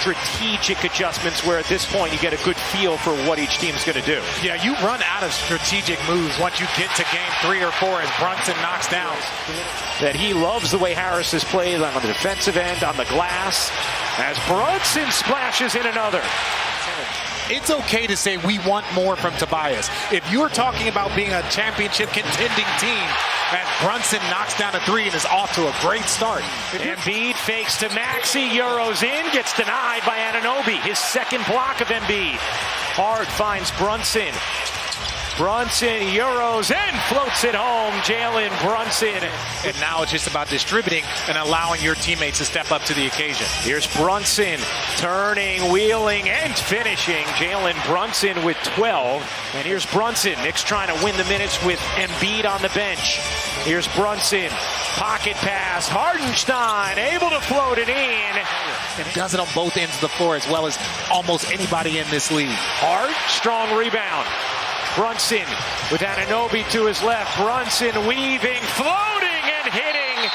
strategic adjustments where at this point you get a good feel for what each team's going to do. Yeah, you run out of strategic moves once you get to game 3 or 4 as Brunson knocks down. That he loves the way Harris has played on the defensive end, on the glass, as Brunson splashes in another. It's okay to say we want more from Tobias. If you're talking about being a championship contending team, as Brunson knocks down a 3 and is off to a great start. Embiid fakes to Maxey, Euros in, gets denied by Anunoby. His second block of Embiid. Hard finds Brunson. Brunson, Euros in, floats it home. Jalen Brunson. And now it's just about distributing and allowing your teammates to step up to the occasion. Here's Brunson, turning, wheeling, and finishing. Jalen Brunson with 12. And here's Brunson. Knicks trying to win the minutes with Embiid on the bench. Here's Brunson. Pocket pass. Hardenstein able to float it in. And does it on both ends of the floor as well as almost anybody in this league. Hard, strong rebound. Brunson with Anunoby to his left. Brunson weaving, floating, and hitting.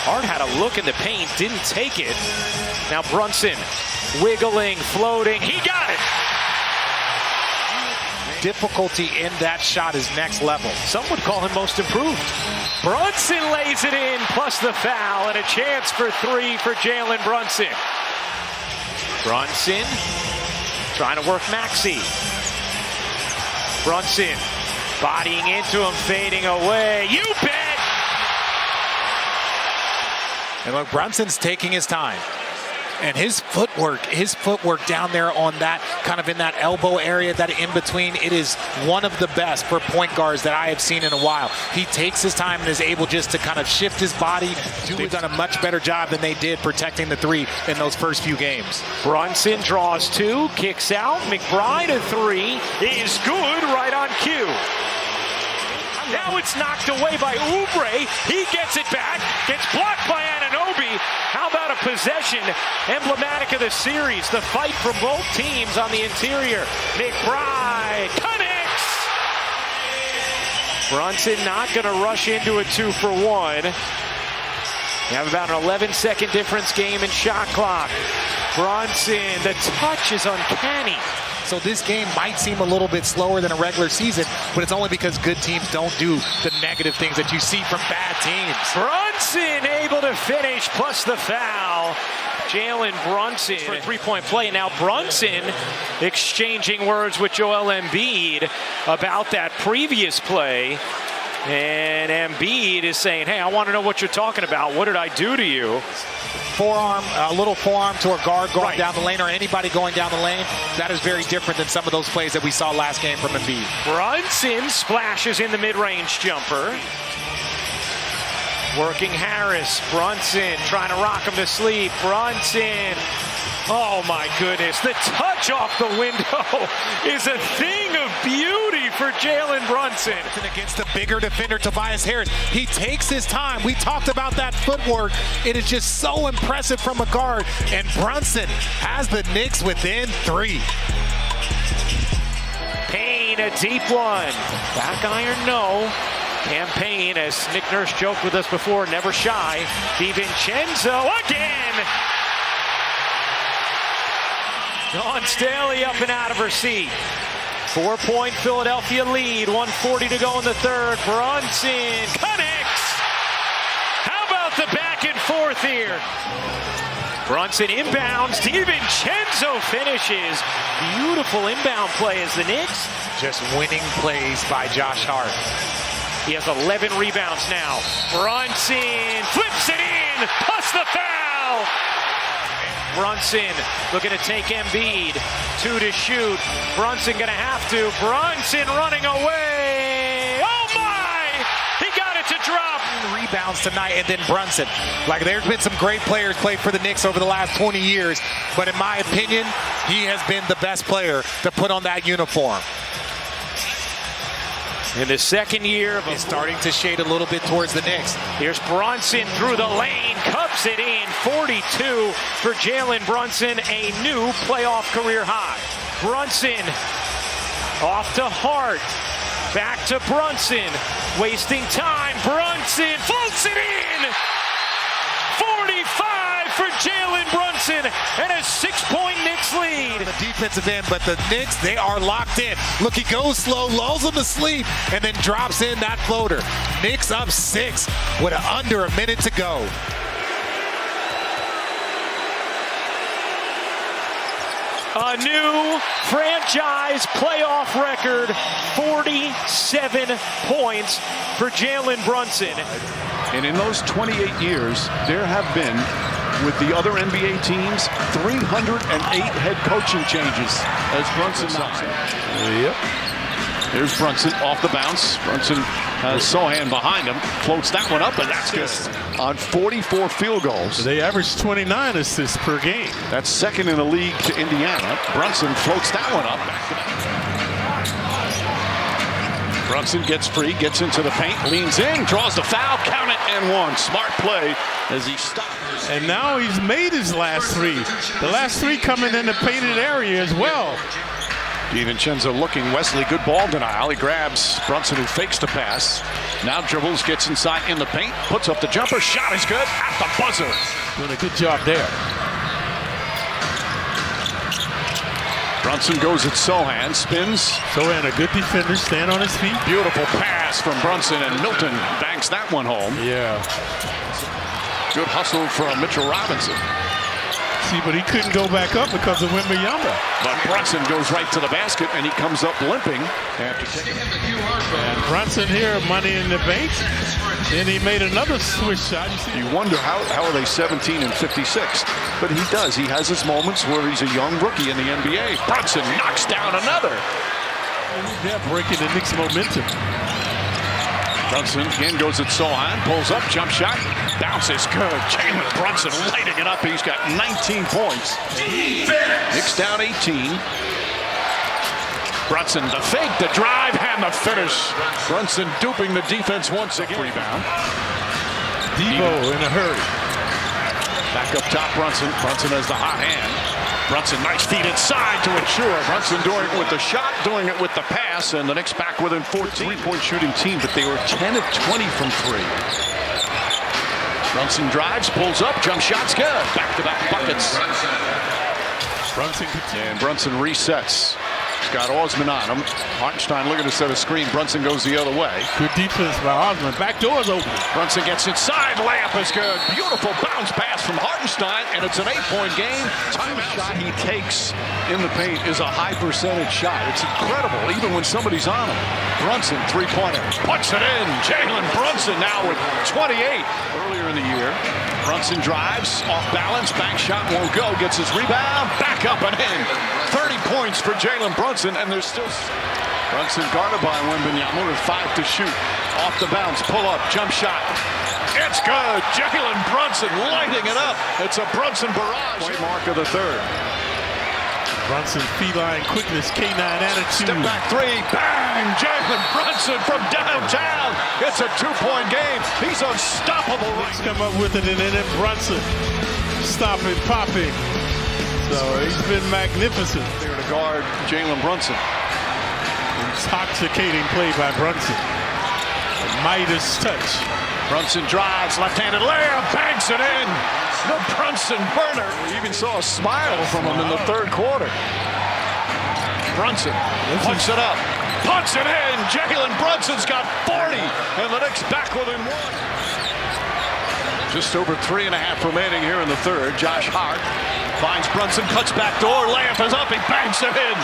Hart had a look in the paint, didn't take it. Now Brunson wiggling, floating. He got it. Difficulty in that shot is next level. Some would call him most improved. Brunson lays it in, plus the foul, and a chance for 3 for Jalen Brunson. Brunson trying to work Maxey. Brunson bodying into him, fading away. You bet! And look, Brunson's taking his time. And his footwork down there on that, kind of in that elbow area, that in between, it is one of the best for point guards that I have seen in a while. He takes his time and is able just to kind of shift his body. They've done a much better job than they did protecting the 3 in those first few games. Brunson draws 2, kicks out. McBride a 3 is good, right on cue. Now it's knocked away by Oubre. He gets it back, gets blocked by Anunoby. How about a possession emblematic of the series? The fight from both teams on the interior. McBride connects. Brunson not going to rush into a 2-for-1. You have about an 11-second difference game in shot clock. Brunson, the touch is uncanny. So this game might seem a little bit slower than a regular season, but it's only because good teams don't do the negative things that you see from bad teams. Brunson able to finish, plus the foul. Jalen Brunson for a 3-point play. Now Brunson exchanging words with Joel Embiid about that previous play. And Embiid is saying, hey, I want to know what you're talking about. What did I do to you? Forearm, a little forearm to a guard going down the lane, or anybody going down the lane. That is very different than some of those plays that we saw last game from Embiid. Brunson splashes in the mid-range jumper. Working Harris. Brunson trying to rock him to sleep. Brunson. Oh my goodness. The touch off the window is a thing of beauty for Jalen Brunson. Against the bigger defender, Tobias Harris. He takes his time. We talked about that footwork. It is just so impressive from a guard. And Brunson has the Knicks within 3. Payne, a deep one. Back iron, no. Campaign, as Nick Nurse joked with us before, never shy. DiVincenzo again. Dawn Staley up and out of her seat. 4-point Philadelphia lead, 1:40 to go in the third. Brunson connects. How about the back and forth here? Brunson inbounds. DiVincenzo finishes. Beautiful inbound play as the Knicks. Just winning plays by Josh Hart. He has 11 rebounds now. Brunson flips it in, plus the foul. Brunson looking to take Embiid. 2 to shoot. Brunson going to have to. Brunson running away. Oh my! He got it to drop. Rebounds tonight, and then Brunson. Like, there's been some great players played for the Knicks over the last 20 years, but in my opinion, he has been the best player to put on that uniform. In the second year of it's starting to shade a little bit towards the Knicks. Here's Brunson through the lane, cups it in. 42 for Jalen Brunson, a new playoff career high. Brunson off to Hart, back to Brunson, wasting time. Brunson floats it in. 45 for Jalen Brunson, and a defensive end, but the Knicks, they are locked in. Look, he goes slow, lulls him to sleep, and then drops in that floater. Knicks up 6 with under a minute to go. A new franchise playoff record, 47 points for Jalen Brunson. And in those 28 years, there have been, with the other NBA teams, 308 head coaching changes as Brunson knocks it. Yep. Here's Brunson off the bounce. Brunson has Sohan behind him. Floats that one up, and that's good. On 44 field goals. They average 29 assists per game. That's second in the league to Indiana. Brunson floats that one up. Brunson gets free, gets into the paint, leans in, draws the foul, count it, and one. Smart play as he stops. And now he's made his last 3. The last 3 coming in the painted area as well. DiVincenzo looking. Wesley, good ball denial. He grabs Brunson, who fakes the pass. Now dribbles, gets inside in the paint, puts up the jumper. Shot is good at the buzzer. Doing a good job there. Brunson goes at Sohan, spins. Sohan, a good defender, stand on his feet. Beautiful pass from Brunson, and Milton banks that one home. Yeah. Good hustle from Mitchell Robinson. See, but he couldn't go back up because of Wembanyama. But Brunson goes right to the basket, and he comes up limping. And Brunson here, money in the bank. Then he made another switch shot. You wonder how are they 17 and 56? But he does. He has his moments where he's a young rookie in the NBA. Brunson knocks down another. They're breaking the Knicks' momentum. Brunson again goes at Sohan, pulls up, jump shot, bounces good. Jalen Brunson lighting it up. He's got 19 points. Knicks down 18. Brunson, the fake, the drive, and the finish. Brunson duping the defense once again. Rebound. Devo in a hurry. Back up top, Brunson. Brunson has the hot hand. Brunson, nice feet inside to ensure. Brunson doing it with the shot, doing it with the pass, and the Knicks back within 14. Three-point shooting team, but they were 10 of 20 from 3. Brunson drives, pulls up, jump shot's good. Back-to-back buckets. And Brunson resets. He's got Osman on him. Hartenstein looking to set a screen. Brunson goes the other way. Good defense by Osman. Back door's open. Brunson gets inside. Layup is good. Beautiful bounce pass from Hartenstein, and it's an 8-point game. Time shot he takes in the paint is a high percentage shot. It's incredible, even when somebody's on him. Brunson, three-pointer. Puts it in. Jalen Brunson now with 28. Earlier in the year, Brunson drives, off balance, bank shot won't go, gets his rebound, back up and in. 30 points for Jalen Brunson, and there's still... Brunson guarded by Wembanyama with 5 to shoot. Off the bounce, pull up, jump shot. It's good. Jalen Brunson lighting it up. It's a Brunson barrage. Point mark of the third. Brunson feline quickness, K9 attitude. Step back 3, bang! Jalen Brunson from downtown. It's a 2-point game. He's unstoppable. Let's come up with it, and then Brunson stopping, popping. So he's been magnificent. There to guard Jalen Brunson. Intoxicating play by Brunson. Midas touch. Brunson drives, left-handed layup, banks it in. The Brunson burner. We even saw a smile from him in the third quarter. Brunson puts it up, puts it in. Jalen Brunson's got 40, and the Knicks back within 1. Just over 3.5 remaining here in the third. Josh Hart finds Brunson, cuts back door, layup is up, he banks it in.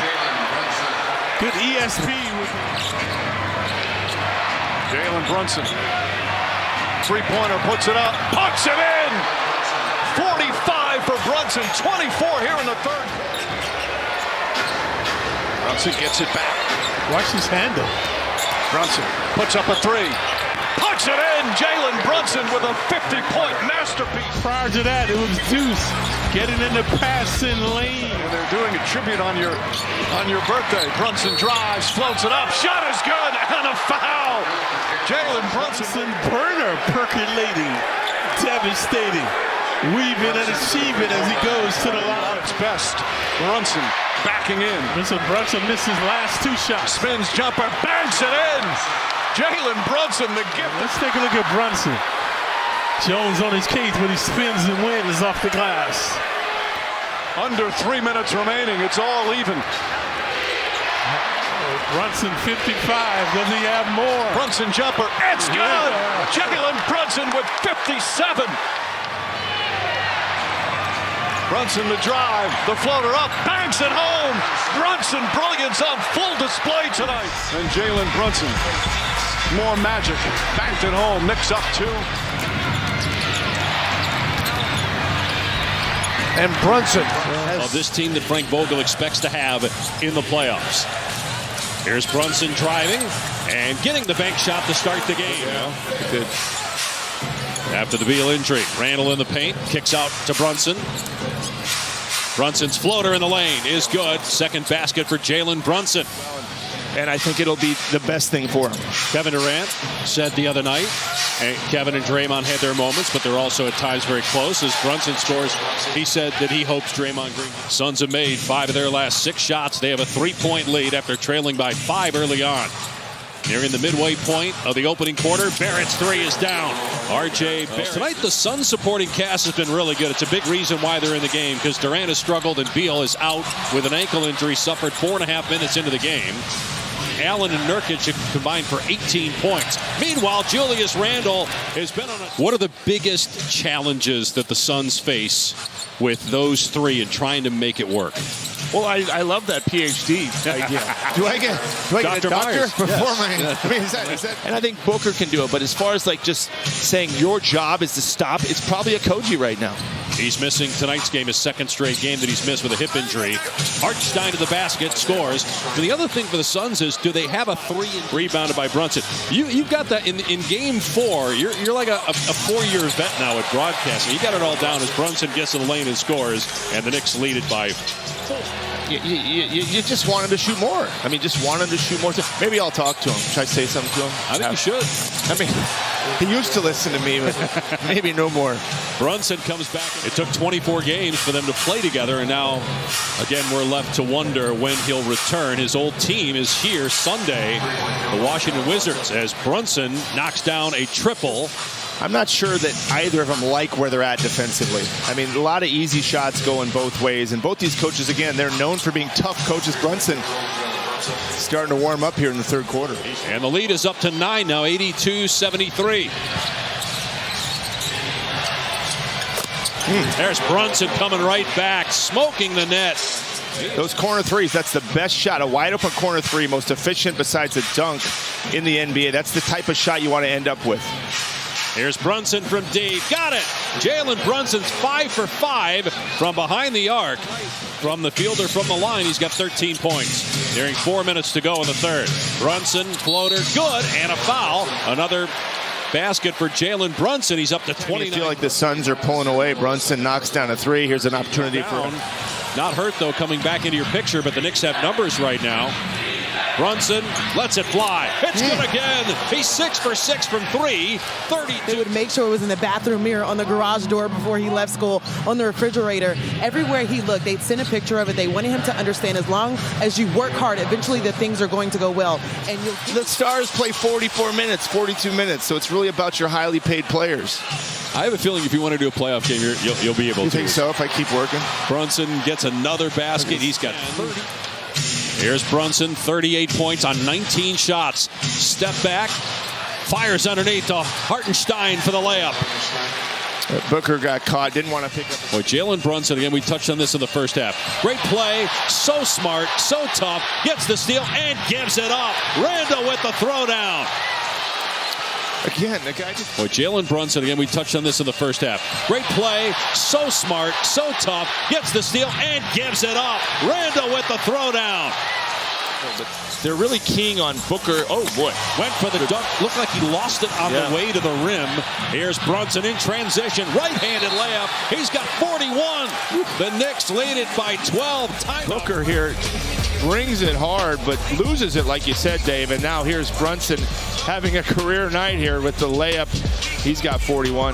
Good ESP with Jalen Brunson. Three-pointer, puts it up, puts it in. 45 for Brunson, 24 here in the third. Brunson gets it back. Watch his handle. Brunson puts up a 3. Puts it in. Jalen Brunson with a 50-point masterpiece. Prior to that, it was Deuce getting in the passing lane. And they're doing a tribute on your birthday. Brunson drives, floats it up. Shot is good, and a foul. Jalen Brunson. Burner percolating, devastating, weaving and achieving as he goes to the line. It's best. Brunson backing in. Brunson missed his last 2 shots. Spins jumper, banks it in. Jalen Brunson, the gift. Let's take a look at Brunson. Jones on his cage, but he spins and wins off the glass. Under 3 minutes remaining. It's all even. Brunson 55. Does he have more? Brunson jumper. It's good. Yeah. Jalen Brunson with 57. Brunson the drive. The floater up. Banks it home. Brunson brilliance on full display tonight. And Jalen Brunson. More magic. Banked it home. Knicks up 2. And Brunson of this team that Frank Vogel expects to have in the playoffs. Here's Brunson driving and getting the bank shot to start the game. Good. After the Beal injury, Randall in the paint, kicks out to Brunson. Brunson's floater in the lane is good. Second basket for Jalen Brunson. And I think it'll be the best thing for him. Kevin Durant said the other night, and Kevin and Draymond had their moments, but they're also at times very close. As Brunson scores, he said that he hopes Draymond Green. Suns have made 5 of their last 6 shots. They have a 3-point lead after trailing by 5 early on. Nearing the midway point of the opening quarter, Barrett's 3 is down. R.J. Barrett. Tonight, the Suns supporting cast has been really good. It's a big reason why they're in the game, because Durant has struggled and Beal is out with an ankle injury, suffered 4.5 minutes into the game. Allen and Nurkic have combined for 18 points. Meanwhile, Julius Randle has been on a... What are the biggest challenges that the Suns face with those 3 and trying to make it work? Well, I love that PhD idea. do I get a doctor before my? I mean, is that? And I think Booker can do it. But as far as like just saying your job is to stop, it's probably a Koji right now. He's missing tonight's game, his 2nd straight game that he's missed with a hip injury. Hartenstein to the basket, scores. And the other thing for the Suns is, do they have a 3 rebounded by Brunson? You've got that in game 4. You're like a 4-year vet now at broadcasting. You got it all down as Brunson gets in the lane and scores, and the Knicks lead it by 4. You just want him to shoot more. I mean, just want him to shoot more. Maybe I'll talk to him. Should I say something to him? I think you should. I mean, he used to listen to me, but maybe no more. Brunson comes back. It took 24 games for them to play together, and now, again, we're left to wonder when he'll return. His old team is here Sunday, the Washington Wizards, as Brunson knocks down a triple. I'm not sure that either of them like where they're at defensively. I mean, a lot of easy shots going both ways. And both these coaches, again, they're known for being tough coaches. Brunson starting to warm up here in the 3rd quarter. And the lead is up to 9 now, 82-73. There's Brunson coming right back, smoking the net. Those corner 3s, that's the best shot. A wide open corner 3, most efficient besides a dunk in the NBA. That's the type of shot you want to end up with. Here's Brunson from deep. Got it! Jalen Brunson's 5 for 5 from behind the arc. From the field or from the line, he's got 13 points. Nearing 4 minutes to go in the 3rd. Brunson, floater, good, and a foul. Another basket for Jalen Brunson. He's up to 29. I feel like the Suns are pulling away. Brunson knocks down a 3. Here's an opportunity for him. Not hurt, though, coming back into your picture, but the Knicks have numbers right now. Brunson lets it fly. It's good again. He's 6 for 6 from 3. 32. They would make sure it was in the bathroom mirror, on the garage door before he left school, on the refrigerator. Everywhere he looked, they'd send a picture of it. They wanted him to understand, as long as you work hard, eventually the things are going to go well. And the Stars play 44 minutes, 42 minutes, so it's really about your highly paid players. I have a feeling if you want to do a playoff game, you'll be able to. You think so, if I keep working? Brunson gets another basket. He's got 30. Here's Brunson, 38 points on 19 shots. Step back, fires underneath to Hartenstein for the layup. Booker got caught, didn't want to pick up. Boy, Jalen Brunson, again, we touched on this in the 1st half. Great play, so smart, so tough, gets the steal and gives it up. Randall with the throwdown. Again, the guy just... Boy, Jalen Brunson, again, we touched on this in the 1st half. Great play, so smart, so tough, gets the steal and gives it up. Randall with the throwdown. But they're really keying on Booker. Oh, boy. Went for the dunk. Looked like he lost it on the way to the rim. Here's Brunson in transition. Right-handed layup. He's got 41. The Knicks lead it by 12. Timeout. Booker here brings it hard, but loses it, like you said, Dave. And now here's Brunson having a career night here with the layup. He's got 41.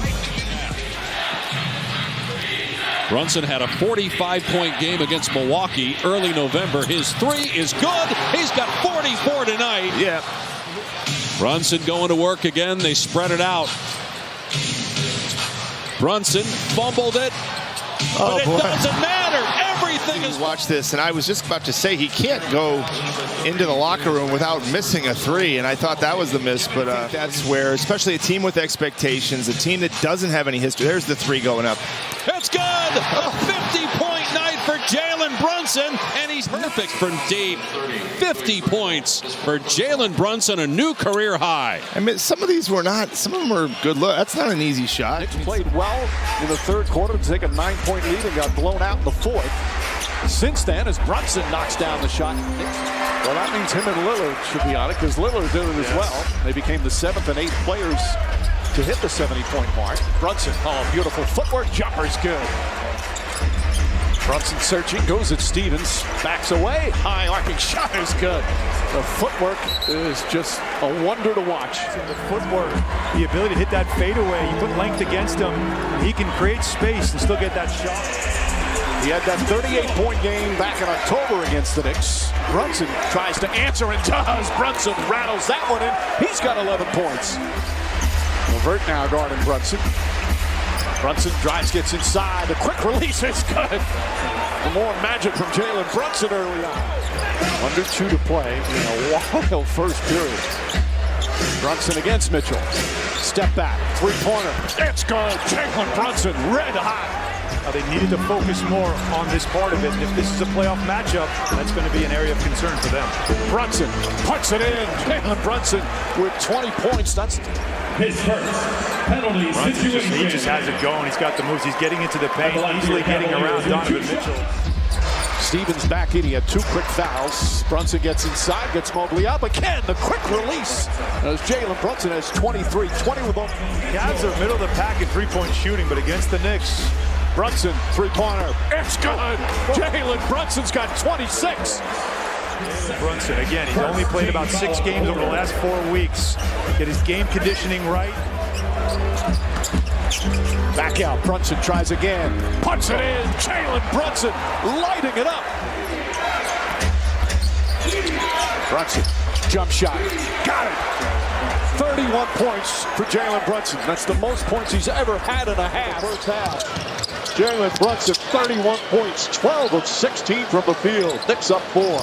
Brunson had a 45-point game against Milwaukee early November. His 3 is good. He's got 44 tonight. Yeah. Brunson going to work again. They spread it out. Brunson fumbled it. But it doesn't matter. Watch this, and I was just about to say he can't go into the locker room without missing a three, and I thought that was the miss, but that's where, especially a team with expectations, a team that doesn't have any history. There's the three going up. It's good. A 50-point night for Jalen Brunson, and he's perfect from deep. 50 points for Jalen Brunson, a new career high. I mean, some of these were not. Some of them were good look. That's not an easy shot. Knicks played well in the third quarter to take a 9-point lead and got blown out in the fourth. Since then, as Brunson knocks down the shot, well, that means him and Lillard should be on it, because Lillard did it as well. They became the 7th and 8th players to hit the 70-point mark. Brunson, oh, beautiful footwork, jumper's good. Brunson searching, goes at Stevens, backs away, high arcing shot is good. The footwork is just a wonder to watch. The footwork, the ability to hit that fadeaway, you put length against him, he can create space and still get that shot. He had that 38-point game back in October against the Knicks. Brunson tries to answer and does. Brunson rattles that one in. He's got 11 points. LeVert now guarding Brunson. Brunson drives, gets inside. The quick release is good. More magic from Jalen Brunson early on. Under 2 to play in a wild first period. Brunson against Mitchell. Step back, three-pointer. It's good. Jalen Brunson red hot. They needed to focus more on this part of it. If this is a playoff matchup, that's going to be an area of concern for them. Brunson puts it in. Jalen Brunson with 20 points. That's his first penalty situation. He just has it going. He's got the moves. He's getting into the paint, easily getting around Donovan Mitchell. Stevens back in. He had 2 quick fouls. Brunson gets inside, gets Mobley up again. The quick release as Jalen Brunson has 23, 20 with both. Cavs are middle of the pack in three-point shooting, but against the Knicks, Brunson, three-pointer. It's good. Jalen Brunson's got 26. Brunson, again, he's only played about 6 games over the last 4 weeks. Get his game conditioning right. Back out. Brunson tries again. Puts it in. Jalen Brunson lighting it up. Brunson, jump shot. Got it. 31 points for Jalen Brunson. That's the most points he's ever had in a half. First half. Jalen Brunson, 31 points, 12 of 16 from the field. Knicks up 4.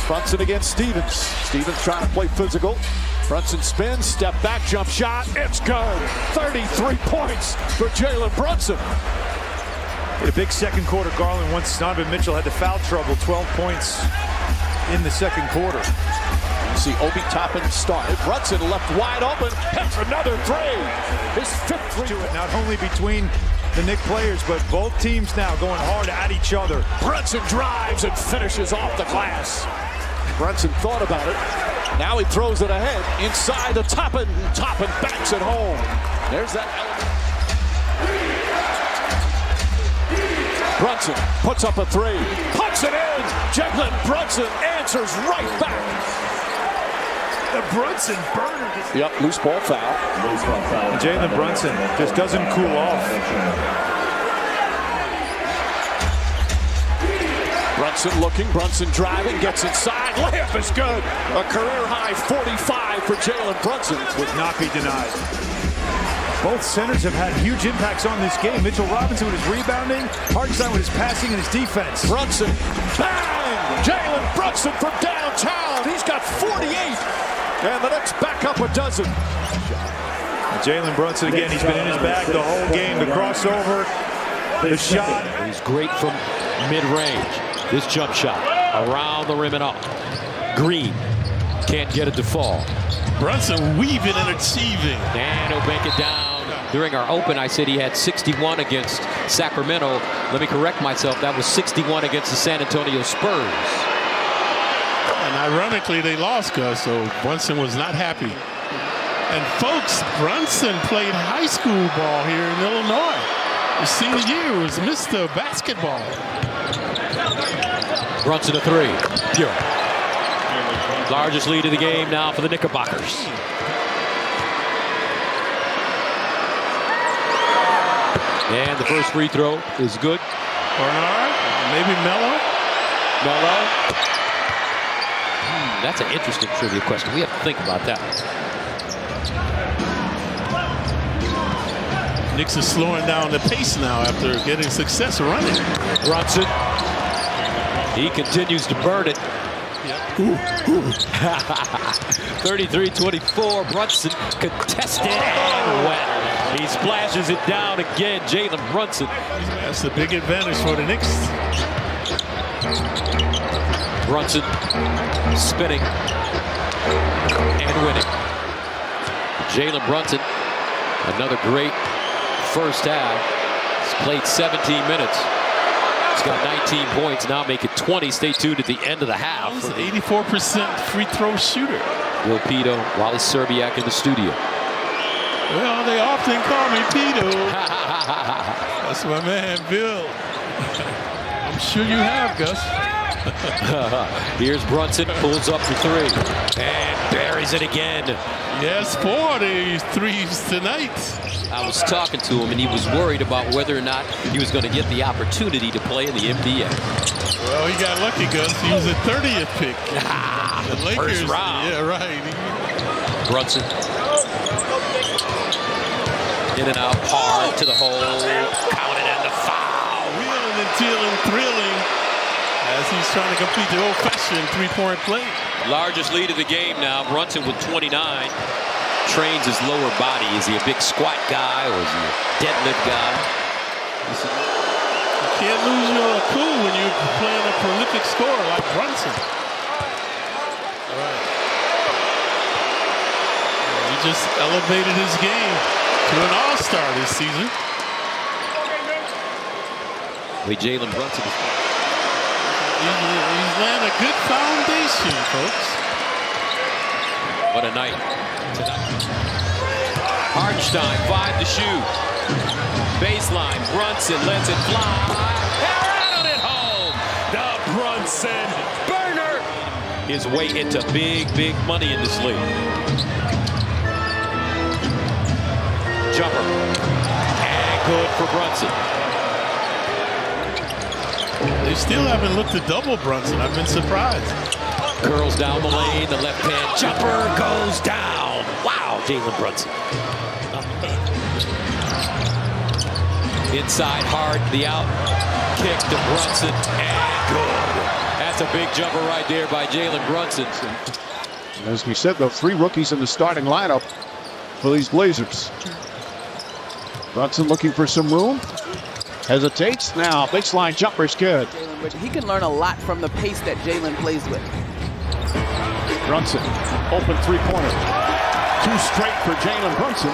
Brunson against Stevens. Stevens trying to play physical. Brunson spins, step back, jump shot. It's good. 33 points for Jalen Brunson. A big second quarter, Garland, once Donovan Mitchell had the foul trouble, 12 points in the second quarter. You see Obi Toppin started. Brunson left wide open. Hits another three. His 5th three. To it, not only between the Knick players, but both teams now going hard at each other. Brunson drives and finishes off the glass. Brunson thought about it. Now he throws it ahead. Inside the Toppin. Toppin backs it home. There's that element. Brunson puts up a 3. Puts it in. Jalen Brunson answers right back. The Brunson burner. Yep, loose ball foul. Jalen Brunson just doesn't cool off. Brunson looking, Brunson driving, gets inside. Layup is good. A career high 45 for Jalen Brunson. Would not be denied. Both centers have had huge impacts on this game. Mitchell Robinson with his rebounding, Hartenstein with his passing and his defense. Brunson, bang! Jalen Brunson from downtown. He's got 48. And the Knicks back up a dozen. Jalen Brunson, again, he's been in his bag the whole game. The crossover, the shot. He's great from mid-range. This jump shot around the rim and up. Green can't get it to fall. Brunson weaving and achieving. And he'll bank it down. During our open, I said he had 61 against Sacramento. Let me correct myself. That was 61 against the San Antonio Spurs. And ironically, they lost, Gus, so Brunson was not happy. And folks, Brunson played high school ball here in Illinois. His senior year was Mr. Basketball. Brunson a 3. Pure. Largest lead of the game now for the Knickerbockers. And the first free throw is good. Bernard, maybe Mello. That's an interesting trivia question. We have to think about that. Knicks are slowing down the pace now after getting success running. Brunson. He continues to burn it. 33-24. Brunson contested and wet. He splashes it down again. Jalen Brunson. That's the big advantage for the Knicks. Brunson spinning and winning. Jalen Brunson, another great first half. He's played 17 minutes. He's got 19 points, now make it 20. Stay tuned at the end of the half. He's an 84% free throw shooter. Will Pito, Wally Serbiak in the studio. Well, they often call me Pito. That's my man, Bill. I'm sure you have, Gus. Here's Brunson, pulls up for three, and buries it again. Yes, 40 threes tonight. I was talking to him, and he was worried about whether or not he was going to get the opportunity to play in the NBA. Well, he got lucky, Gus. He was the 30th pick. The Lakers, first round. Yeah, right. Brunson. In and out, hard to the hole. Counted and the foul. Wheeling and dealing, thrilling, as he's trying to complete the old-fashioned three-point play. Largest lead of the game now. Brunson with 29. Trains his lower body. Is he a big squat guy or is he a deadlift guy? You can't lose your cool when you're playing a prolific scorer like Brunson. All right. He just elevated his game to an all-star this season. Jalen Brunson. He's laying a good foundation, folks. What a night tonight. Hartenstein, 5 to shoot. Baseline, Brunson lets it fly. Around it home. The Brunson burner. His way into big, big money in this league. Jumper. And good for Brunson. They still haven't looked at double Brunson. I've been surprised. Curls down the lane. The left-hand jumper goes down. Wow, Jalen Brunson. Inside hard, the out kick to Brunson, and good. That's a big jumper right there by Jalen Brunson. As we said, the 3 rookies in the starting lineup for these Blazers. Brunson looking for some room. Hesitates. Now, baseline jumper's good. He can learn a lot from the pace that Jalen plays with. Brunson, open three-pointer. 2 straight for Jalen Brunson.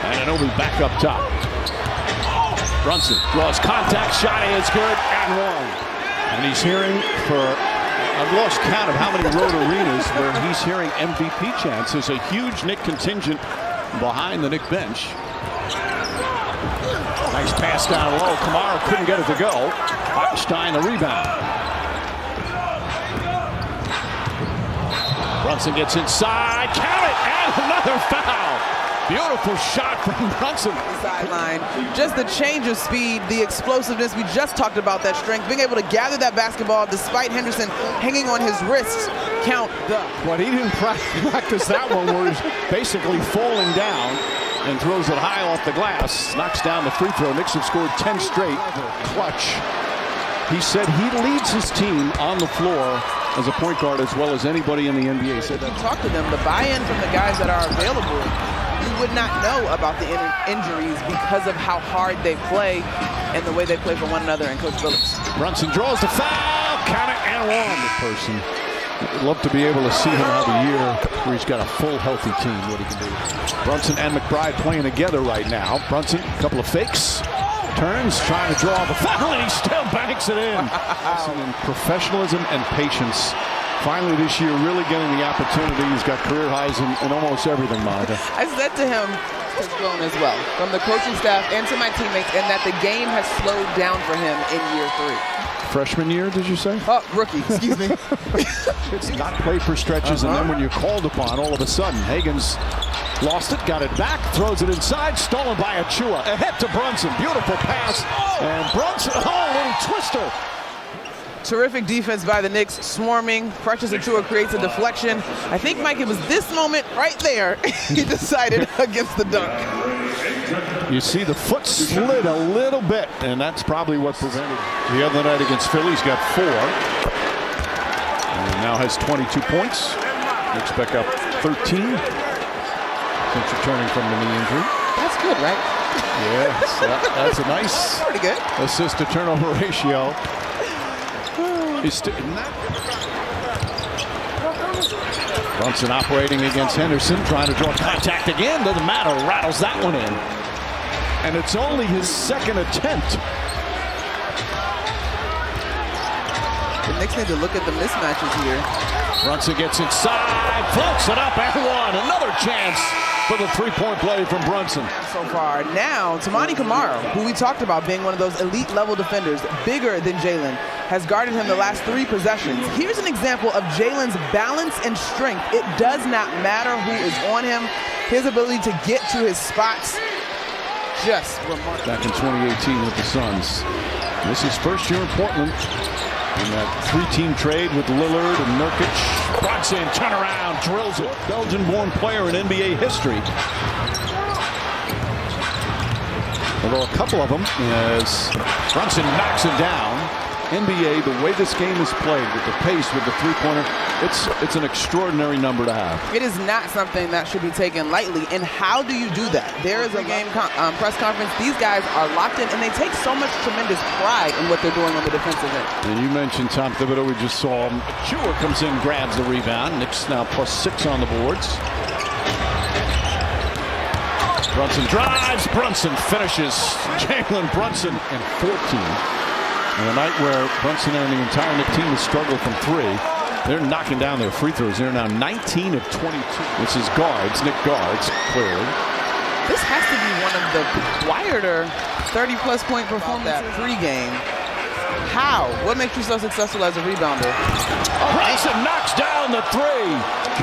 And an open back up top. Brunson draws contact, shot is good, and one. And he's hearing for, I've lost count of how many road arenas where he's hearing MVP chants. There's a huge Knick contingent behind the Knick bench. Nice pass down low. Kamara couldn't get it to go. Hartenstein the rebound. Brunson gets inside. Count it! And another foul. Beautiful shot from Brunson. Sideline. Just the change of speed, the explosiveness. We just talked about that strength. Being able to gather that basketball despite Henderson hanging on his wrists. Count the. But he didn't practice that one where he's basically falling down and throws it high off the glass. Knocks down the free throw. Knicks have scored 10 straight. Clutch. He said he leads his team on the floor as a point guard as well as anybody in the NBA. Said that. Talk to them. The buy-in from the guys that are available. You would not know about the injuries because of how hard they play and the way they play for one another and Coach Phillips. Brunson draws the foul. Count it and one. The person. I'd love to be able to see him have a year where he's got a full, healthy team, what he can do. Brunson and McBride playing together right now. Brunson, a couple of fakes. Turns, trying to draw the foul, and he still banks it in. And professionalism and patience. Finally this year, really getting the opportunity. He's got career highs in almost everything, Monica. I said to him, has grown as well, from the coaching staff and to my teammates, and that the game has slowed down for him in year 3. Freshman year, did you say? Oh, rookie, excuse me. It's not played for stretches, and then when you're called upon, all of a sudden, Hagan's lost it, got it back, throws it inside, stolen by Achua. Ahead to Brunson, beautiful pass, and Brunson, oh, little twister. Terrific defense by the Knicks, swarming. Precious Achiuwa creates a deflection. I think, Mike, it was this moment right there he decided against the dunk. You see the foot slid a little bit, and that's probably what prevented the other night against Philly. He's got 4. And now has 22 points. Knicks back up 13 since returning from the knee injury. That's good, right? Yes, that's a nice Pretty good. assist to turnover ratio. Brunson operating against Henderson, trying to draw contact again. Doesn't matter, rattles that one in. And it's only his second attempt. The Knicks need to look at the mismatches here. Brunson gets inside, floats it up and one. Another chance for the three-point play from Brunson. So far, now, Toumani Camara, who we talked about being one of those elite-level defenders, bigger than Jalen, has guarded him the last 3 possessions. Here's an example of Jalen's balance and strength. It does not matter who is on him. His ability to get to his spots, just remarkable. Back in 2018 with the Suns. This is first year in Portland. In that 3-team trade with Lillard and Nurkic. Brunson, turnaround, drills it. Belgian-born player in NBA history. Although a couple of them, as Brunson knocks him down. NBA, the way this game is played, with the pace, with the three-pointer, it's an extraordinary number to have. It is not something that should be taken lightly. And how do you do that? There is a game press conference. These guys are locked in, and they take so much tremendous pride in what they're doing on the defensive end. And you mentioned Tom Thibodeau. We just saw him. Achiuwa comes in, grabs the rebound. Knicks now +6 on the boards. Brunson drives. Brunson finishes. Jalen Brunson and 14. And a night where Brunson and the entire Knick team has struggled from 3. They're knocking down their free throws. They're now 19 of 22. This is guards, Knick guards, clearly. This has to be one of the quieter 30-plus point performances pregame. How? What makes you so successful as a rebounder? Brunson knocks down the 3.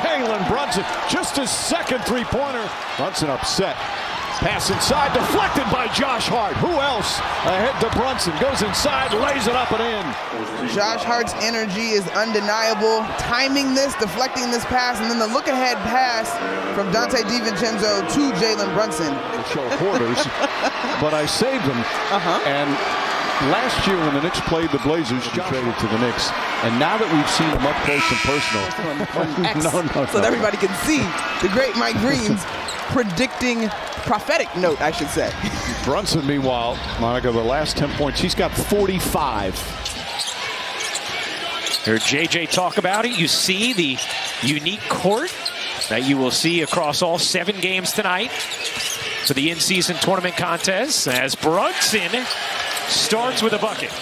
Jalen Brunson, just his second three-pointer. Brunson upset. Pass inside, deflected by Josh Hart. Who else? Ahead to Brunson, goes inside, lays it up and in. Josh Hart's energy is undeniable. Timing this, deflecting this pass, and then the look-ahead pass from Dante DiVincenzo to Jalen Brunson. Show quarters, but I saved them. And last year when the Knicks played the Blazers, he traded to the Knicks. And now that we've seen him up close and personal. So that everybody can see the great Mike Green's prophetic note, I should say. Brunson, meanwhile, Monica, the last 10 points, he's got 45. Heard JJ talk about it. You see the unique court that you will see across all 7 games tonight for the in-season tournament contest as Brunson starts with a bucket.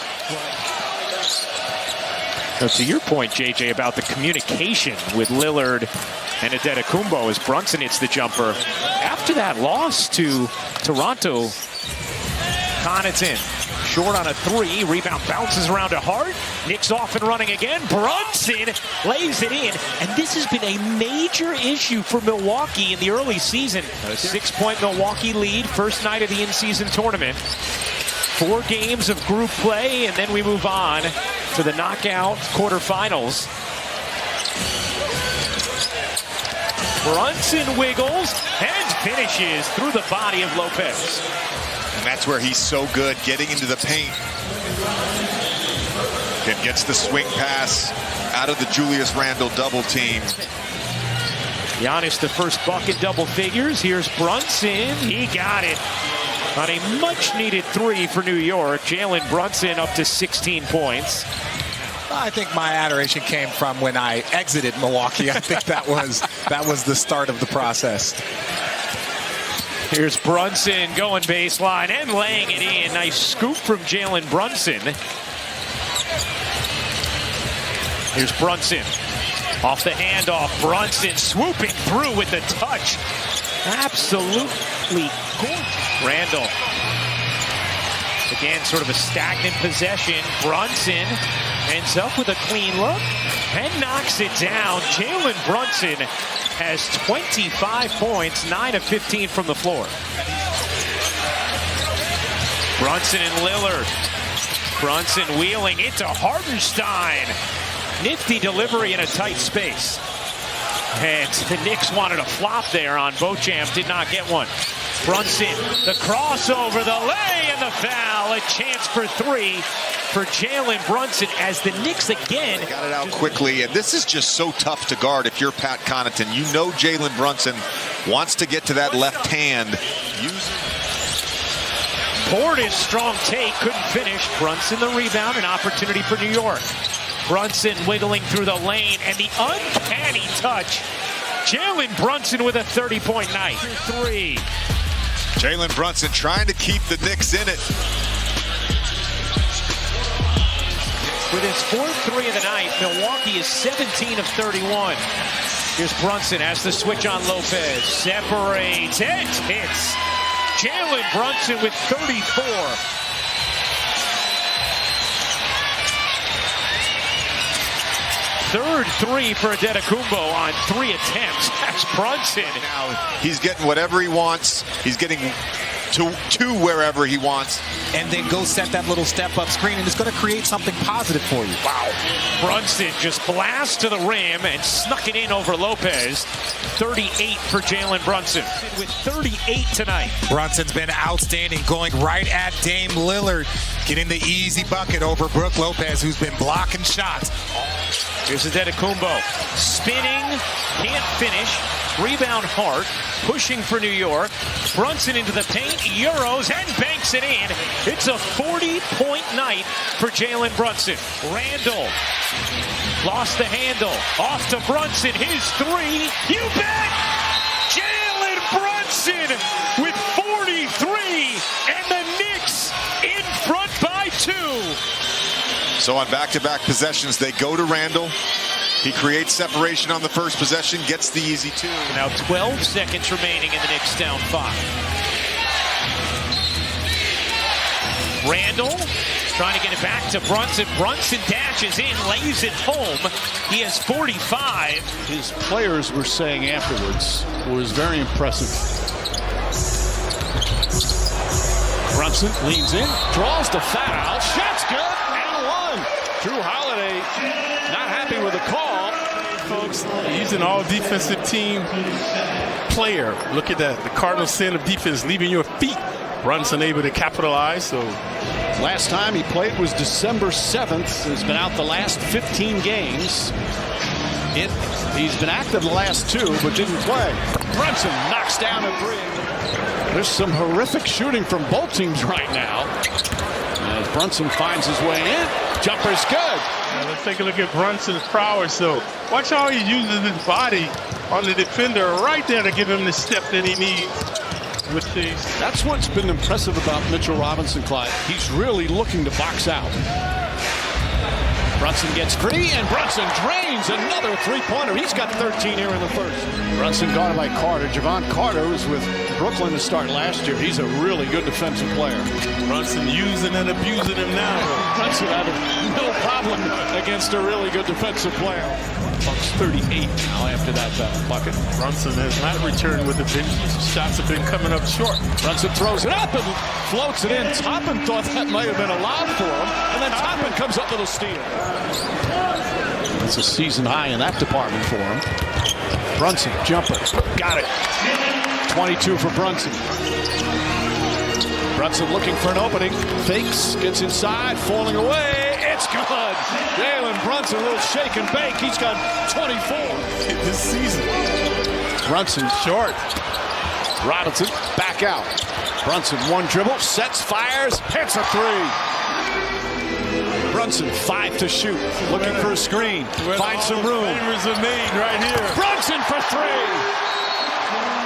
Now, to your point, JJ, about the communication with Lillard and Antetokounmpo as Brunson hits the jumper. After that loss to Toronto, Connaughton short on a 3. Rebound bounces around to Hart. Knicks off and running again. Brunson lays it in. And this has been a major issue for Milwaukee in the early season. A 6-point Milwaukee lead, first night of the in-season tournament. 4 games of group play, and then we move on to the knockout quarterfinals. Brunson wiggles and finishes through the body of Lopez. And that's where he's so good, getting into the paint. Again, gets the swing pass out of the Julius Randle double team. Giannis, the first bucket, double figures. Here's Brunson. He got it on a much-needed 3 for New York. Jalen Brunson up to 16 points. I think my adoration came from when I exited Milwaukee. I think that was the start of the process. Here's Brunson going baseline and laying it in. Nice scoop from Jalen Brunson. Here's Brunson. Off the handoff, Brunson swooping through with the touch. Absolutely gorgeous. Randall. Again, sort of a stagnant possession. Brunson ends up with a clean look and knocks it down. Jalen Brunson has 25 points, 9 of 15 from the floor. Brunson and Lillard. Brunson wheeling into Hartenstein. Nifty delivery in a tight space. And the Knicks wanted a flop there on Beauchamp, did not get one. Brunson, the crossover, the lay, and the foul. A chance for three for Jalen Brunson as the Knicks again. They got it out quickly, and this is just so tough to guard if you're Pat Connaughton. You know Jalen Brunson wants to get to that left hand. Poured his strong take, couldn't finish. Brunson the rebound, an opportunity for New York. Brunson wiggling through the lane, and the uncanny touch. Jalen Brunson with a 30-point night. Three. Jalen Brunson trying to keep the Knicks in it. With his fourth three of the night, Milwaukee is 17 of 31. Here's Brunson, has the switch on Lopez. Separates and hits. Jalen Brunson with 34. Third three for Antetokounmpo on 3 attempts. That's Brunson. Now he's getting whatever he wants. He's getting to wherever he wants. And then go set that little step-up screen, and it's going to create something positive for you. Wow. Brunson just blasts to the rim and snuck it in over Lopez. 38 for Jalen Brunson with 38 tonight. Brunson's been outstanding, going right at Dame Lillard, getting the easy bucket over Brook Lopez, who's been blocking shots. Here's Antetokounmpo. Spinning, can't finish. Rebound Hart, pushing for New York. Brunson into the paint, Euros, and banks it in. It's a 40-point night for Jalen Brunson. Randall lost the handle. Off to Brunson, his three. You bet! Jalen Brunson with 43, and the Knicks in front by 2. So on back-to-back possessions, they go to Randall. He creates separation on the first possession, gets the easy 2. Now 12 seconds remaining in the Knicks down 5. Randall trying to get it back to Brunson. Brunson dashes in, lays it home. He has 45. His players were saying afterwards was very impressive. Brunson leans in, draws the foul, shot's good, and one. Drew Holiday not happy with the call. Folks, he's an all-defensive team player. Look at that. The cardinal sin of defense, leaving your feet. Brunson able to capitalize. So last time he played was December 7th. He's been out the last 15 games. He's been active the last 2, but didn't play. Brunson knocks down a 3. There's some horrific shooting from both teams right now. As Brunson finds his way in, jumper's good. Let's take a look at Brunson's prowess. So watch how he uses his body on the defender right there to give him the step that he needs. That's what's been impressive about Mitchell Robinson, Clyde. He's really looking to box out. Brunson gets free, and Brunson drains another three-pointer. He's got 13 here in the first. Brunson guarded by Carter. Javon Carter was with Brooklyn to start last year. He's a really good defensive player. Brunson using and abusing him now. Brunson having no problem against a really good defensive player. Bucks 38 now after that bucket. Brunson has not returned with the vengeance. Shots have been coming up short. Brunson throws it up and floats it in. Toppin thought that might have been allowed for him. And then Toppin comes up with a steal. It's a season high in that department for him. Brunson, jumper. Got it. 22 for Brunson. Brunson looking for an opening. Fakes, gets inside, falling away. It's good. Jalen Brunson, a little shake and bake. He's got 24 this season. Brunson short. Robinson back out. Brunson one dribble, sets, fires, hits a 3. Brunson 5 to shoot, looking for a screen, finds some room. Favors are made right here. Brunson for 3.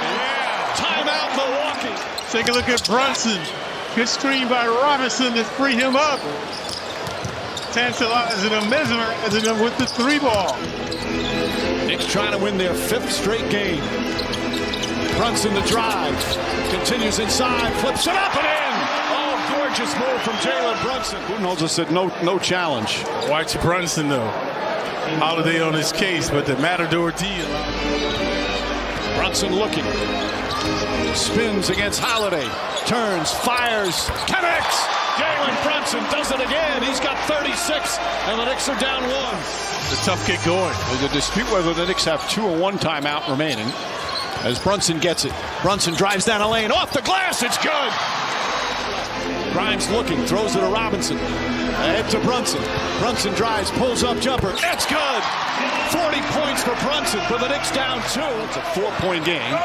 Yeah. Timeout Milwaukee. Take a look at Brunson. Good screen by Robinson to free him up. Tantalizing him, mesmerizing him with the 3 ball. Knicks trying to win their 5th straight game. Brunson the drive, continues inside, flips it up and in. Oh, gorgeous move from Jalen Brunson. Budenholzer said no challenge. Watch Brunson though. Holiday on his case, but the Matador D. Brunson looking. Spins against Holiday. Turns, fires, connects. Jalen Brunson does it again. He's got 36, and the Knicks are down 1. The tough get going. There's a dispute whether the Knicks have 2 or 1 timeout remaining. As Brunson gets it. Brunson drives down a lane. Off the glass. It's good. Grimes looking. Throws it to Robinson. Ahead to Brunson. Brunson drives. Pulls up jumper. It's good. 40 points for Brunson. For the Knicks down 2. It's a 4-point game.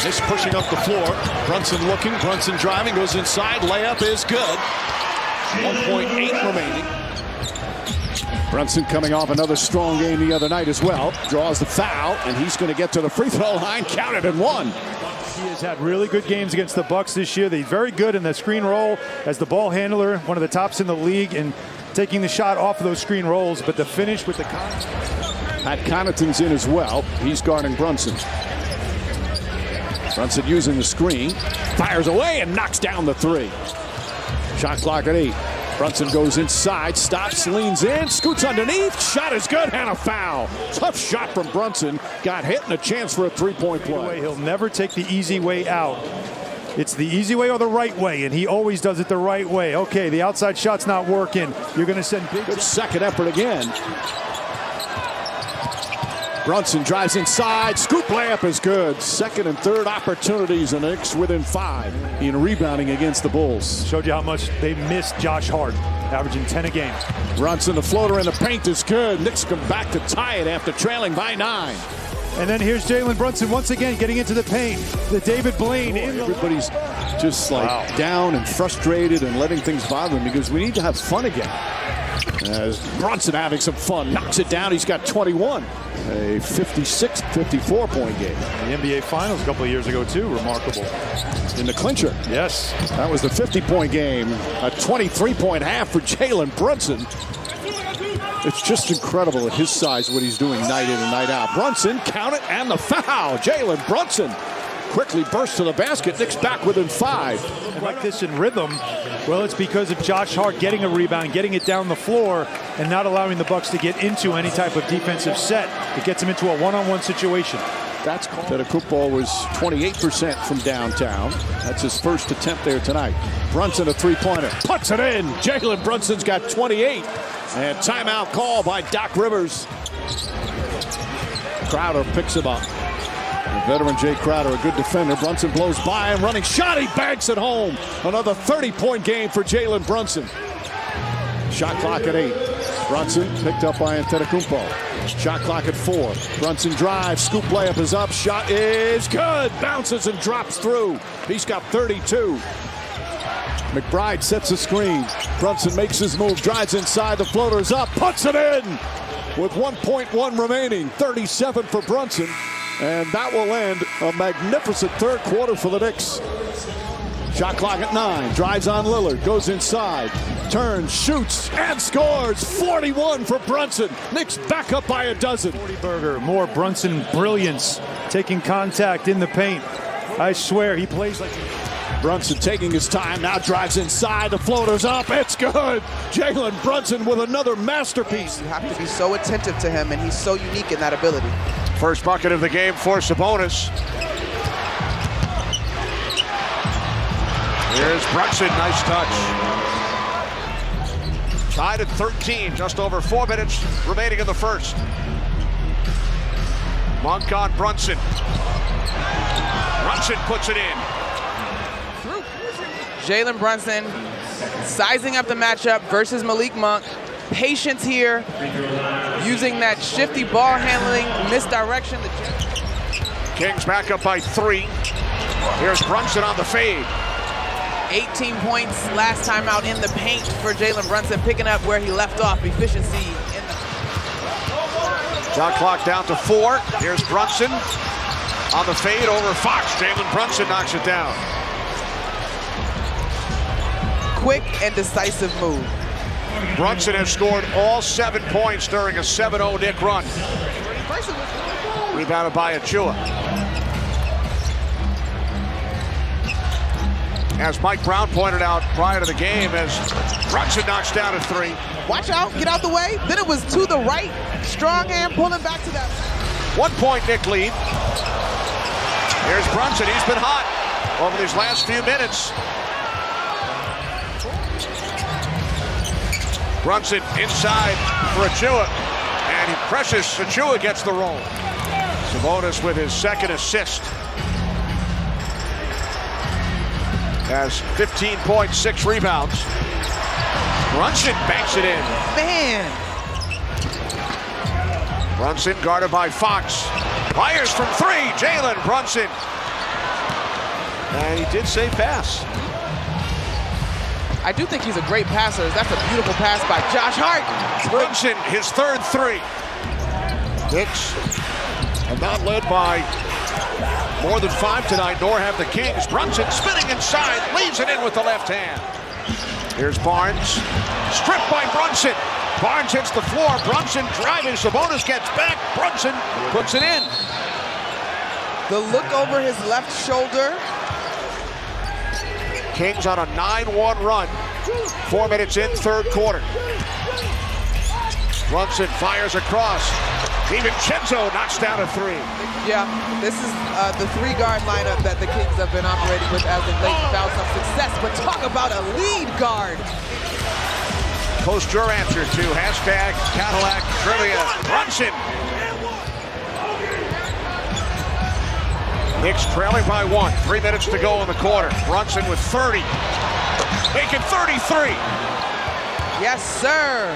This pushing up the floor. Brunson looking. Brunson driving. Goes inside. Layup is good. 1.8 remaining. Brunson coming off another strong game the other night as well. Draws the foul, and he's going to get to the free throw line. Counted and 1. He has had really good games against the Bucks this year. He's very good in the screen roll as the ball handler, one of the tops in the league, and taking the shot off of those screen rolls. But the finish with the Pat Connaughton's in as well. He's guarding Brunson. Brunson using the screen, fires away and knocks down the 3. Shot clock at 8. Brunson goes inside, stops, leans in, scoots underneath. Shot is good and a foul. Tough shot from Brunson. Got hit and a chance for a 3-point play. He'll never take the easy way out. It's the easy way or the right way, and he always does it the right way. Okay, the outside shot's not working. You're going to send big. Good second effort again. Brunson drives inside. Scoop layup is good. Second and third opportunities, and Knicks within 5 in rebounding against the Bulls. Showed you how much they missed Josh Hart, averaging 10 a game. Brunson, the floater in the paint is good. Knicks come back to tie it after trailing by 9. And then here's Jalen Brunson once again getting into the paint. The David Blaine. Everybody's just like down and frustrated and letting things bother them because we need to have fun again. As Brunson having some fun, knocks it down. He's got 21. A 56-54 point game. The NBA Finals a couple of years ago, too. Remarkable. In the clincher. Yes. That was the 50-point game. A 23-point half for Jalen Brunson. It's just incredible at his size what he's doing night in and night out. Brunson, count it, and the foul. Jalen Brunson quickly bursts to the basket. Knicks back within 5. And like this in rhythm, well, it's because of Josh Hart getting a rebound, getting it down the floor, and not allowing the Bucks to get into any type of defensive set. It gets them into a one-on-one situation. That's called. Antetokounmpo was 28% from downtown. That's his first attempt there tonight. Brunson, a three-pointer. Puts it in. Jalen Brunson's got 28. And timeout call by Doc Rivers. Crowder picks him up. The veteran Jay Crowder, a good defender. Brunson blows by him, running shot. He banks it home. Another 30-point game for Jalen Brunson. Shot clock at 8. Brunson picked up by Antetokounmpo. Shot clock at 4. Brunson drives. Scoop layup is up. Shot is good. Bounces and drops through. He's got 32. McBride sets a screen. Brunson makes his move. Drives inside. The floater's up. Puts it in. With 1.1 remaining. 37 for Brunson. And that will end a magnificent third quarter for the Knicks. Shot clock at 9. Drives on Lillard. Goes inside. Turns, shoots, and scores. 41 for Brunson. Knicks back up by a dozen. 40-burger. More Brunson brilliance. Taking contact in the paint. I swear he plays like... Brunson taking his time. Now drives inside. The floater's up. It's good. Jalen Brunson with another masterpiece. You have to be so attentive to him, and he's so unique in that ability. First bucket of the game for Sabonis. Here's Brunson, nice touch. Tied at 13, just over 4 minutes remaining in the first. Monk on Brunson. Brunson puts it in. Jalen Brunson sizing up the matchup versus Malik Monk. Patience here, using that shifty ball handling, misdirection. Kings back up by 3. Here's Brunson on the fade. 18 points last time out in the paint for Jalen Brunson, picking up where he left off. Efficiency in the... Shot clock down to 4. Here's Brunson on the fade over Fox. Jalen Brunson knocks it down. Quick and decisive move. Brunson has scored all 7 points during a 7-0 Knick run. Rebounded by Achua. As Mike Brown pointed out prior to the game, as Brunson knocks down a 3. Watch out, get out the way. Then it was to the right. Strong hand pulling back to that. 1 point Knick lead. Here's Brunson, he's been hot over these last few minutes. Brunson inside for Achua. And Precious Achua gets the roll. Sabonis with his second assist. Has 15.6 rebounds. Brunson banks it in. Man. Brunson guarded by Fox. Fires from three. Jalen Brunson. And he did say pass. I do think he's a great passer. That's a beautiful pass by Josh Hart. Brunson, his third three. Knicks have not led by more than 5 tonight, nor have the Kings. Brunson spinning inside, leaves it in with the left hand. Here's Barnes, stripped by Brunson. Barnes hits the floor, Brunson driving, Sabonis gets back, Brunson puts it in. The look over his left shoulder. Kings on a 9-1 run, 4 minutes in, third quarter. Brunson fires across. DiVincenzo knocks down a three. Yeah, this is the 3-guard lineup that the Kings have been operating with as of late. Found some success, but talk about a lead guard. Post your answer to hashtag Cadillac Trivia. Brunson. Knicks trailing by 1. 3 minutes to go in the quarter. Brunson with 30. Making 33. Yes, sir.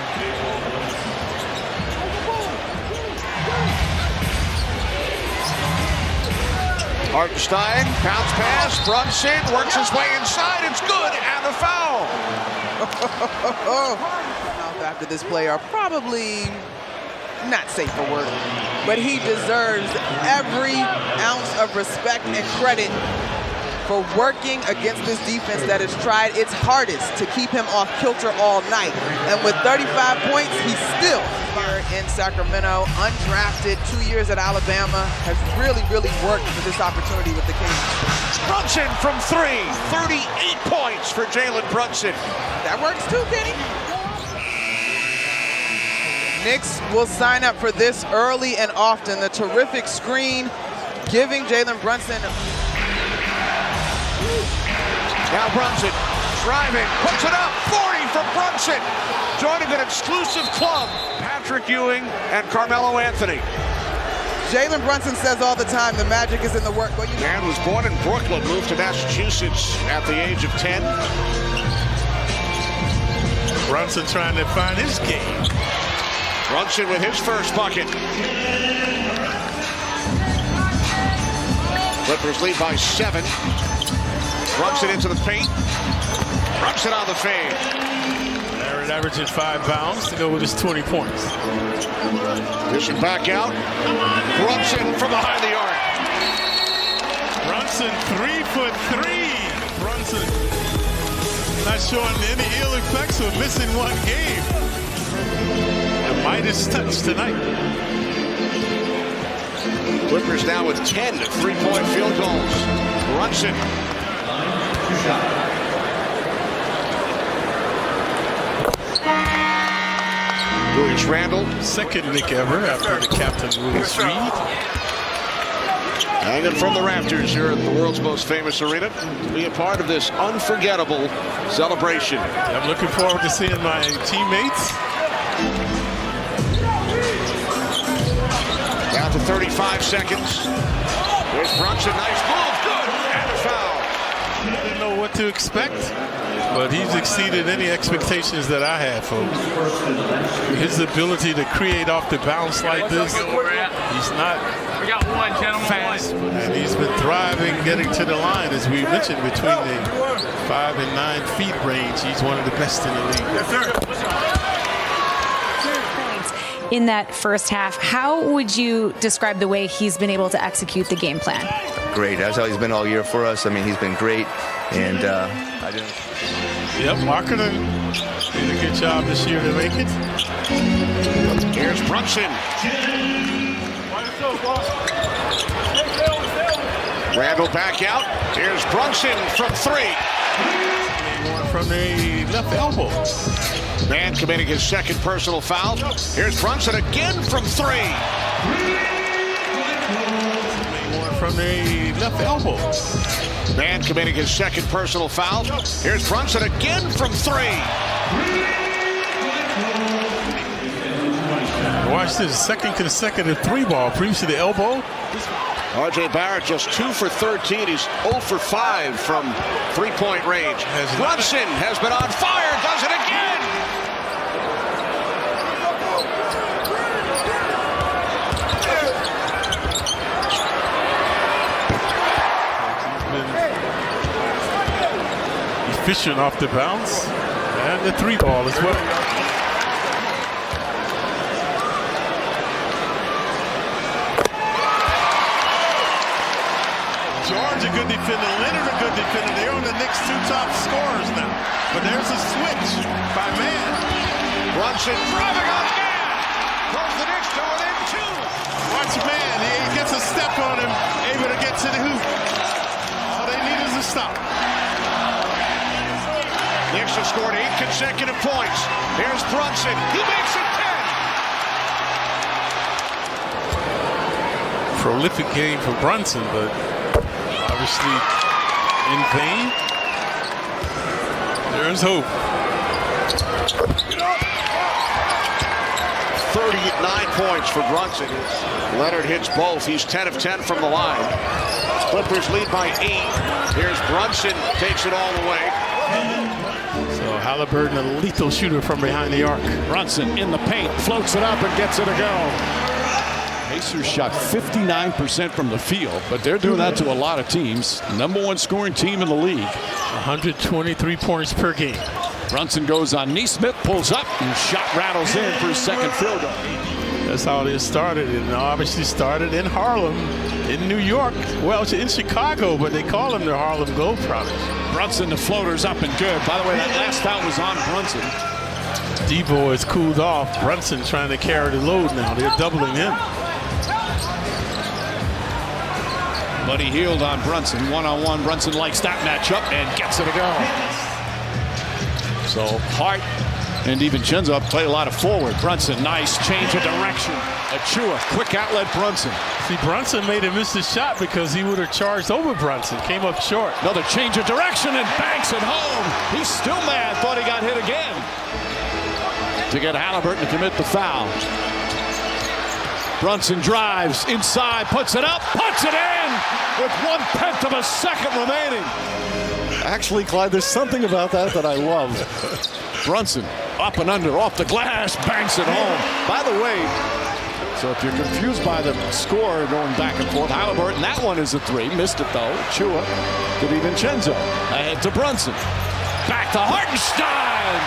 Hartenstein, bounce pass, Brunson works his way inside, it's good, and the foul. After this play are probably not safe for work, but he deserves every ounce of respect and credit for working against this defense that has tried its hardest to keep him off kilter all night. And with 35 points, he's still in Sacramento, undrafted, 2 years at Alabama, has really worked for this opportunity with the Kings. Brunson from 3, 38 points for Jalen Brunson. That works too, Kenny. Knicks will sign up for this early and often. The terrific screen giving Jalen Brunson. Now Brunson driving, puts it up, 40 for Brunson. Joining an exclusive club, Patrick Ewing and Carmelo Anthony. Jalen Brunson says all the time, the magic is in the work. Man was born in Brooklyn, moved to Massachusetts at the age of 10. Brunson trying to find his game. Brunson with his first bucket. Clippers lead by 7. Brunson into the paint. Brunson on the fade. Barrett averaging 5 bounds to go with his 20 points. Dishing back out. Brunson from behind the arc. Brunson 3-for-3. Brunson not showing any ill effects of missing one game. The Midas touch tonight. Clippers now with 10 3-point field goals. Brunson. Julius Randle. Second Knick ever after the captain Willis Reed. Hanging from the rafters here at the world's most famous arena to be a part of this unforgettable celebration. I'm looking forward to seeing my teammates. Down to 35 seconds. There's Brunson, nice move, good, and a foul. I didn't know what to expect, but he's exceeded any expectations that I had, folks. His ability to create off the bounce like this, he's not fast, and he's been thriving getting to the line, as we mentioned, between the 5 and 9 feet range. He's one of the best in the league. Yes, sir. In that first half, how would you describe the way he's been able to execute the game plan? Great. That's how he's been all year for us. I mean, he's been great. And Yep, Marketing did a good job this year to make it. Here's Brunson. Randle back out. Here's Brunson from 3. From the left elbow. Man committing his second personal foul. Here's Brunson again from 3. From the left elbow. Man committing his second personal foul. Here's Brunson again from 3. Watch this, second consecutive 3-ball. Previously the elbow. R.J. Barrett just 2 for 13. He's 0 for 5 from three-point range. Brunson has been on fire, does it again. Efficient off the bounce. And the 3-ball as well. George a good defender, Leonard a good defender. They're on the Knicks' 2 top scorers now. But there's a switch by Man. Brunson driving on Man. Goes the Knicks to within 2. Watch Man. He gets a step on him, able to get to the hoop. All they need is a stop. Knicks have scored 8 consecutive points. Here's Brunson. He makes it 10. Prolific game for Brunson, but obviously in vain. There's hope. 39 points for Brunson. Leonard hits both. He's 10 of 10 from the line. Clippers lead by 8. Here's Brunson, takes it all the way. So Halliburton, a lethal shooter from behind the arc. Brunson in the paint, floats it up and gets it to go. Pacers shot 59% from the field, but they're doing that to a lot of teams. #1 scoring team in the league. 123 points per game. Brunson goes on Nesmith, pulls up, and shot rattles in for his second field goal. That's how it started, and obviously started in Harlem, in New York. Well, it's in Chicago, but they call them the Harlem Globetrotters. Brunson, the floater's up and good. By the way, that last foul was on Brunson. Debo has cooled off. Brunson trying to carry the load now. They're doubling him. Buddy Hield on Brunson. One-on-one. Brunson likes that matchup and gets it to go. So Hart and DiVincenzo play a lot of forward. Brunson, nice change of direction. Achua, quick outlet Brunson. See, Brunson made him miss the shot because he would have charged over Brunson. Came up short. Another change of direction and banks it home. He's still mad. Thought he got hit again. To get Halliburton to commit the foul. Brunson drives inside, puts it up, puts it in with 1/10 of a second remaining. Actually, Clyde, there's something about that I love. Brunson up and under, off the glass, banks it home. By the way, so if you're confused by the score going back and forth, Halliburton, that one is a 3. Missed it though. Chua to DiVincenzo. Ahead to Brunson. Back to Hartenstein.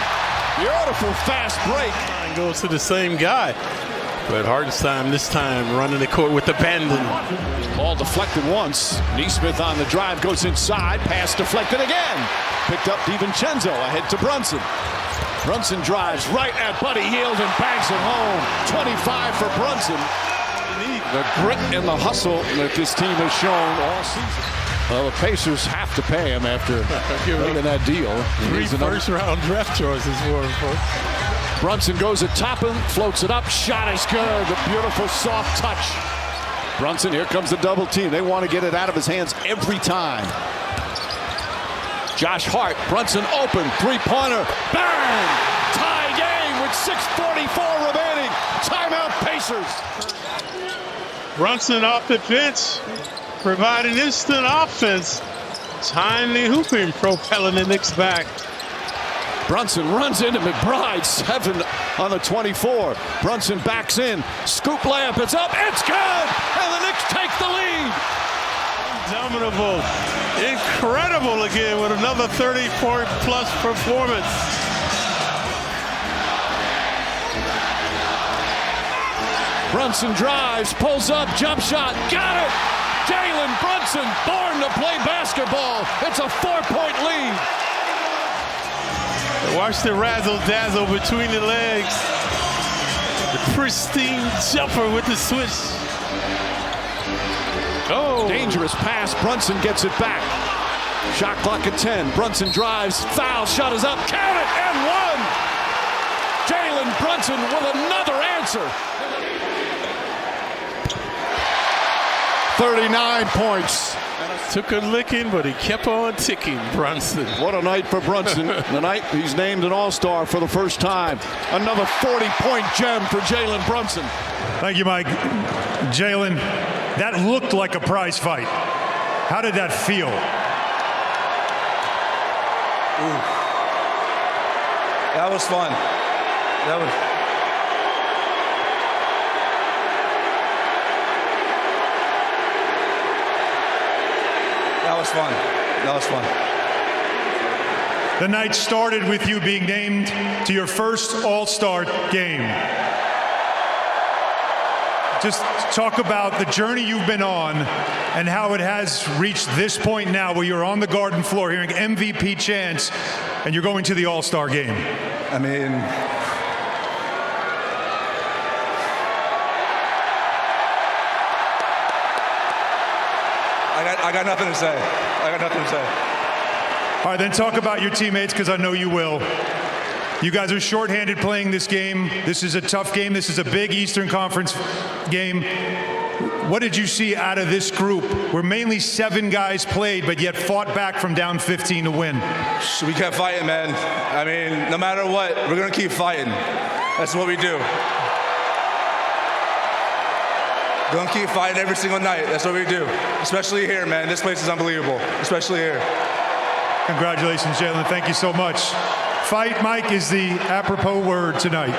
Beautiful fast break. Goes to the same guy. But Hartenstein this time running the court with abandon. Ball deflected once. Nesmith on the drive, goes inside. Pass deflected again. Picked up DiVincenzo ahead to Brunson. Brunson drives right at Buddy Hield and banks it home. 25 for Brunson. The grit and the hustle that this team has shown all season. Well, the Pacers have to pay him after making that deal. 3 first-round draft choices for him, folks. Brunson goes at top him, floats it up, shot is good. The beautiful soft touch. Brunson, here comes the double team. They want to get it out of his hands every time. Josh Hart, Brunson open, 3-pointer, bang! Tie game with 6:44 remaining. Timeout Pacers. Brunson off the bench, providing instant offense. Timely hooping, propelling the Knicks back. Brunson runs into McBride, 7 on the 24. Brunson backs in, scoop layup, it's up, it's good! And the Knicks take the lead! Indomitable, incredible again with another 30-point plus performance. Brunson drives, pulls up, jump shot, got it! Jalen Brunson, born to play basketball. It's a 4-point lead. Watch the razzle-dazzle between the legs. The pristine jumper with the switch. Oh! Dangerous pass. Brunson gets it back. Shot clock at 10. Brunson drives. Foul. Shot is up. Count it. And one. Jalen Brunson with another answer. 39 points. Took a licking, but he kept on ticking, Brunson. What a night for Brunson. The night he's named an All-Star for the first time. Another 40-point gem for Jalen Brunson. Thank you, Mike. Jalen, that looked like a prize fight. How did that feel? Ooh. That was fun. That was fun. That was fun. The night started with you being named to your first All-Star game. Just talk about the journey you've been on and how it has reached this point now where you're on the Garden floor hearing MVP chants and you're going to the All-Star game. I mean, I got nothing to say. I got nothing to say. All right, then talk about your teammates, because I know you will. You guys are shorthanded playing this game. This is a tough game. This is a big Eastern Conference game. What did you see out of this group where mainly 7 guys played, but yet fought back from down 15 to win? We kept fighting, man. I mean, no matter what, we're going to keep fighting. That's what we do. Going to keep fighting every single night. That's what we do. Especially here, man. This place is unbelievable. Especially here. Congratulations, Jalen. Thank you so much. Fight, Mike, is the apropos word tonight.